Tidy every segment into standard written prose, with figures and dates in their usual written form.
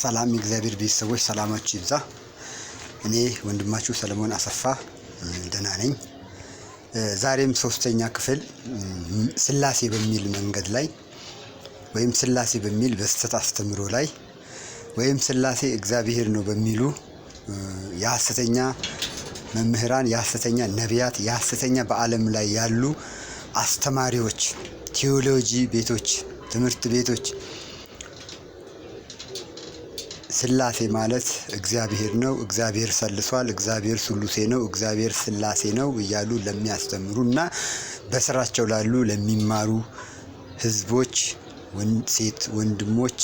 ሰላም የእግዚአብሔር ቤተሰቦች ሰላማችሁ ይብዛ። እኔ ወንድማችሁ ሰለሞን አሰፋ ደህና ነኝ። ዛሬም ሶስተኛ ክፍል ስላሴ በሚል መንገድ ላይ ወይም ስላሴ በሚል በስተት አስተምሮ ላይ ወይም ስላሴ እግዚአብሔር ነው በሚሉ የሐሰተኛ መምህራን፣ የሐሰተኛ ነቢያት፣ የሐሰተኛ በዓለም ላይ ያሉ አስተማሪዎች፣ ቴዎሎጂ ቤቶች፣ ትምህርት ቤቶች ስላሴ ማለት እግዚአብሔር ነው፣ እግዚአብሔር ሰልሷል፣ እግዚአብሔር ሱሉሴ ነው፣ እግዚአብሔር ስላሴ ነው እያሉ ለሚያስተምሩና በስራቸው ላሉ ለሚማሩ ህዝቦች፣ ወንድሞች፣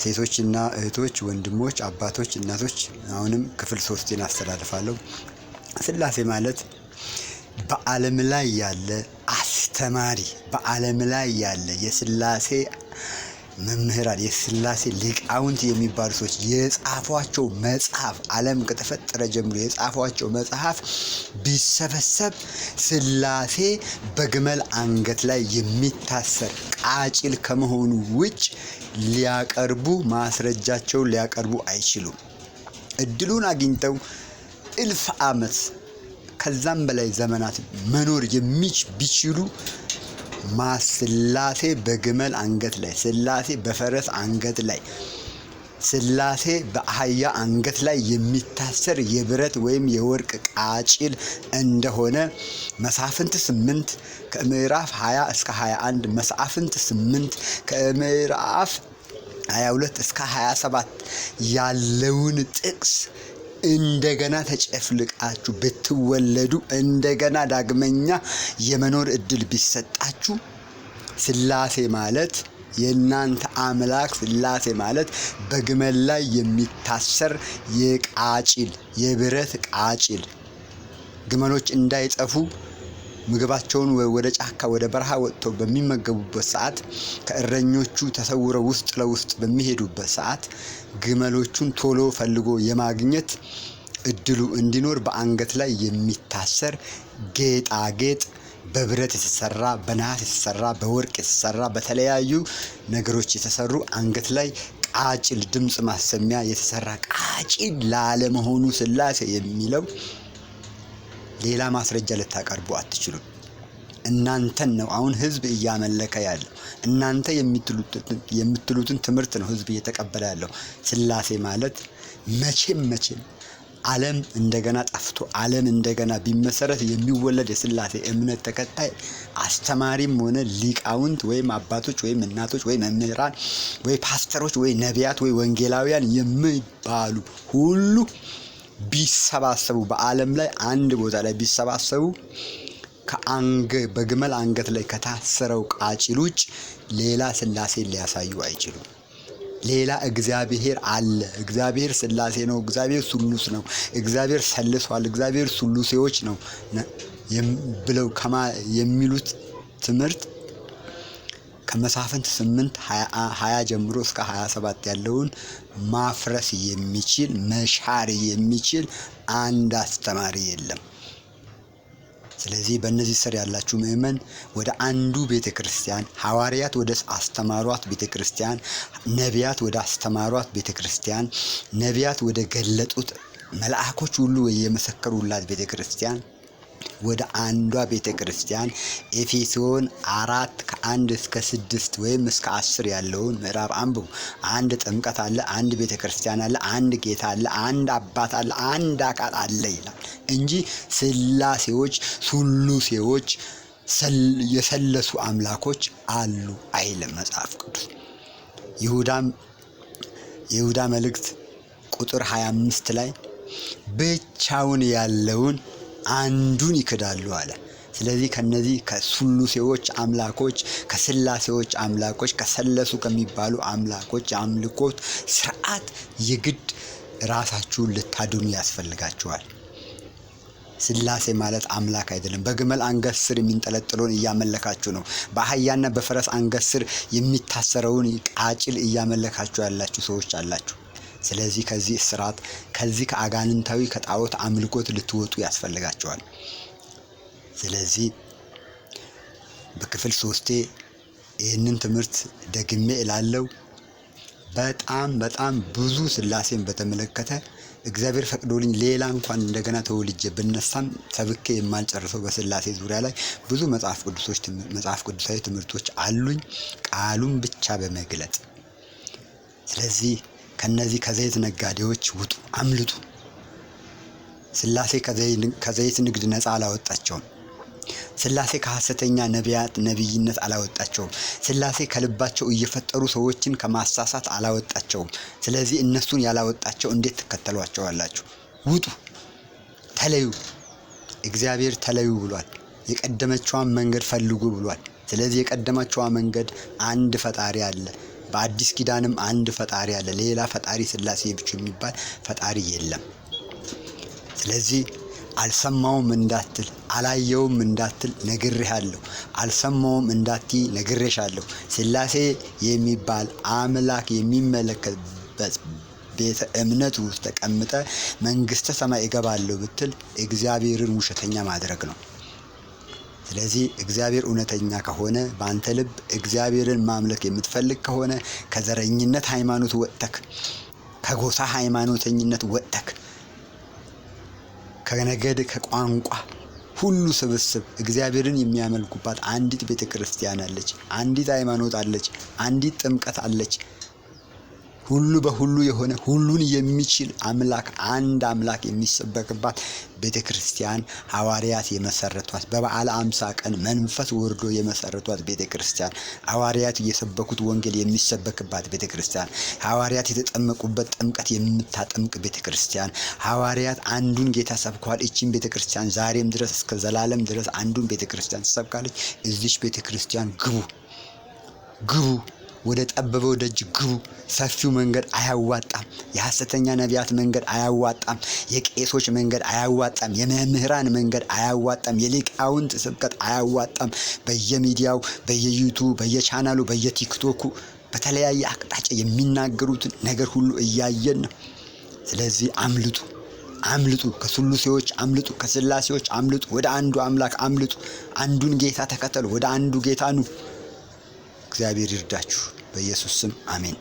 ሴቶችና እህቶች፣ ወንድሞች፣ አባቶች፣ እናቶች አሁንም ክፍል 3ን አስተላልፋለሁ። ስላሴ ማለት በዓለም ላይ ያለ አስተማሪ፣ በዓለም ላይ ያለ የስላሴ መምህራን፣ የስላሴ ሊቃውንት የሚባሉ ሰዎች የጻፏቸው መጽሐፍ፣ ዓለም ከተፈጠረ ጀምሮ የጻፏቸው መጽሐፍ ቢሰበሰብ ስላሴ በግመል አንገት ላይ የሚታሰር ቃጭል ከመሆኑ ውጭ ማስረጃቸውን ሊያቀርቡ አይችሉም። እድሉን አግኝተው እልፍ ዓመት ከዛም በላይ ዘመናት መኖር ቢችሉ ስላሴ በግመል አንገት ላይ፣ ስላሴ በፈረስ አንገት ላይ፣ ስላሴ በአህያ አንገት ላይ የሚታሰር የብረት ወይም የወርቅ ቃጭል እንደሆነ መሳፍንት 8 ከምዕራፍ 20 እስከ 21፣ መሳፍንት 8 ከምዕራፍ 22 እስከ 27 ያለውን ጥቅስ እንደገና ተጨፍልቃችሁ ብትወለዱ እንደገና ዳግመኛ የመኖር እድል ቢሰጣችሁ ስላሴ ማለት የእናንተ አምላክ ስላሴ ማለት በግመል ላይ የሚታሰር የብረት ቃጭል ግመሎች እንዳይጠፉ ምግባቸውን ወደ ጫካ ወደ በረሃ ወጥተው በሚመገቡበት ሰዓት ከእረኞቹ ተሰውረው ውስጥ ለውስጥ በሚሄዱበት ሰዓት ግመሎቹን ቶሎ ፈልጎ የማግኘት እድሉ እንዲኖር በአንገት ላይ የሚታሰር ጌጣጌጥ በብረት የተሰራ፣ በነሐስ የተሰራ፣ በወርቅ የተሰራ፣ በተለያዩ ነገሮች የተሰሩ አንገት ላይ ቃጭል ድምፅ ማሰሚያ የተሰራ ቃጭል ላለመሆኑ ስላሴ የሚለው ሌላ ማስረጃ ልታቀርቡ አትችሉም። እናንተን ነው አሁን ህዝብ እያመለከ ያለው። እናንተ የምትሉትን ትምህርት ነው ህዝብ እየተቀበለ ያለው። ስላሴ ማለት መቼም ዓለም እንደገና ጠፍቶ ዓለም እንደገና ቢመሰረት የሚወለድ የስላሴ እምነት ተከታይ አስተማሪም ሆነ ሊቃውንት ወይም አባቶች ወይም እናቶች ወይ መምህራን ወይ ፓስተሮች ወይ ነቢያት ወይ ወንጌላውያን የሚባሉ ሁሉ ቢሰባሰቡ በዓለም ላይ አንድ ቦታ ላይ ቢሰባሰቡ በግመል አንገት ላይ ከታሰረው ቃጭል ውጭ ሌላ ስላሴን ሊያሳዩ አይችሉም። ሌላ እግዚአብሔር አለ፣ እግዚአብሔር ስላሴ ነው፣ እግዚአብሔር ሱሉስ ነው፣ እግዚአብሔር ሰልሷል፣ እግዚአብሔር ሱሉሴዎች ነው ብለው የሚሉት ትምህርት ከመሳፍንት 8 20 ጀምሮ እስከ 27 ያለውን ማፍረስ የሚችል መሻር የሚችል አንድ አስተማሪ የለም። ስለዚህ በእነዚህ ስር ያላችሁ ምእመን ወደ አንዱ ቤተክርስቲያን፣ ሐዋርያት ወደ አስተማሯት ቤተክርስቲያን፣ ነቢያት ወደ አስተማሯት ቤተክርስቲያን፣ ነቢያት ወደ ገለጡት መልአኮች ሁሉ የመሰከሩላት ቤተክርስቲያን ወደ አንዷ ቤተክርስቲያን ኤፌሶን 4 ከ1 እስከ 6 ወይም እስከ 10 ያለውን ምዕራፍ አንብቡ። አንድ ጥምቀት አለ፣ አንድ ቤተክርስቲያን አለ፣ አንድ ጌታ አለ፣ አንድ አባት አለ፣ አንድ አካል አለ ይላል እንጂ ስላሴዎች፣ ሱሉሴዎች፣ የሰለሱ አምላኮች አሉ አይልም መጽሐፍ ቅዱስ። ይሁዳ መልእክት ቁጥር 25 ላይ ብቻውን ያለውን አንዱን ይክዳሉ አለ። ስለዚህ ከነዚህ ከሱሉሴዎች አምላኮች፣ ከስላሴዎች አምላኮች፣ ከሰለሱ ከሚባሉ አምላኮች የአምልኮት ስርዓት የግድ ራሳችሁን ልታድኑ ያስፈልጋችኋል። ስላሴ ማለት አምላክ አይደለም። በግመል አንገት ስር የሚንጠለጥለውን እያመለካችሁ ነው። በአህያና በፈረስ አንገት ስር የሚታሰረውን ቃጭል እያመለካችሁ ያላችሁ ሰዎች አላችሁ። ስለዚህ ከዚህ እስራት፣ ከዚህ ከአጋንንታዊ ከጣዖት አምልኮት ልትወጡ ያስፈልጋቸዋል። ስለዚህ በክፍል 3 ይህንን ትምህርት ደግሜ እላለሁ። በጣም ብዙ ስላሴን በተመለከተ እግዚአብሔር ፈቅዶልኝ ሌላ እንኳን እንደገና ተወልጄ ብነሳም ሰብኬ የማልጨርሰው በስላሴ ዙሪያ ላይ ብዙ መጽሐፍ ቅዱሳዊ ትምህርቶች አሉኝ፣ ቃሉን ብቻ በመግለጥ። ስለዚህ ከነዚህ ከዘይት ነጋዴዎች ውጡ፣ አምልጡ። ስላሴ ከዘይት ንግድ ነፃ አላወጣቸውም። ስላሴ ከሐሰተኛ ነቢይነት አላወጣቸውም። ስላሴ ከልባቸው እየፈጠሩ ሰዎችን ከማሳሳት አላወጣቸውም። ስለዚህ እነሱን ያላወጣቸው እንዴት ትከተሏቸዋላችሁ? ውጡ፣ ተለዩ። እግዚአብሔር ተለዩ ብሏል። የቀደመችዋን መንገድ ፈልጉ ብሏል። ስለዚህ የቀደመችዋ መንገድ አንድ ፈጣሪ አለ። በአዲስ ኪዳንም አንድ ፈጣሪ አለ። ሌላ ፈጣሪ ስላሴ ብቻ የሚባል ፈጣሪ የለም። ስለዚህ አልሰማውም እንዳትል፣ አላየውም እንዳትል ነግሬሃለሁ። አልሰማውም እንዳትይ ነግሬሻለሁ። ስላሴ የሚባል አምላክ የሚመለከበት ቤተ እምነት ውስጥ ተቀምጠ መንግስተ ሰማይ እገባለሁ ብትል እግዚአብሔርን ውሸተኛ ማድረግ ነው። ስለዚህ እግዚአብሔር እውነተኛ ከሆነ በአንተ ልብ እግዚአብሔርን ማምለክ የምትፈልግ ከሆነ ከዘረኝነት ሃይማኖት ወጥተክ፣ ከጎሳ ሃይማኖተኝነት ወጥተክ፣ ከነገድ ከቋንቋ ሁሉ ስብስብ እግዚአብሔርን የሚያመልኩባት አንዲት ቤተ ክርስቲያን አለች፣ አንዲት ሃይማኖት አለች፣ አንዲት ጥምቀት አለች። ሁሉ በሁሉ የሆነ ሁሉን የሚችል አምላክ አንድ አምላክ የሚሰበክባት ቤተ ክርስቲያን ሐዋርያት የመሰረቷት፣ በበዓለ ሃምሳ ቀን መንፈስ ወርዶ የመሰረቷት ቤተ ክርስቲያን፣ ሐዋርያት የሰበኩት ወንጌል የሚሰበክባት ቤተ ክርስቲያን፣ ሐዋርያት የተጠመቁበት ጥምቀት የምታጠምቅ ቤተ ክርስቲያን፣ ሐዋርያት አንዱን ጌታ ሰብከዋል። እቺን ቤተ ክርስቲያን ዛሬም ድረስ እስከ ዘላለም ድረስ አንዱን ቤተ ክርስቲያን ትሰብካለች። እዚች ቤተ ክርስቲያን ግቡ፣ ወደ ጠበበው ደጅ ግቡ። ሰፊው መንገድ አያዋጣም። የሐሰተኛ ነቢያት መንገድ አያዋጣም። የቄሶች መንገድ አያዋጣም። የመምህራን መንገድ አያዋጣም። የሊቃውንት ስብከት አያዋጣም። በየሚዲያው፣ በየዩቱብ፣ በየቻናሉ፣ በየቲክቶኩ በተለያየ አቅጣጫ የሚናገሩትን ነገር ሁሉ እያየን ነው። ስለዚህ አምልጡ፣ ከስሉሴዎች አምልጡ፣ ከስላሴዎች አምልጡ፣ ወደ አንዱ አምላክ አምልጡ። አንዱን ጌታ ተከተሉ፣ ወደ አንዱ ጌታ ኑ። እግዚአብሔር ይርዳችሁ። በኢየሱስ ስም አሜን።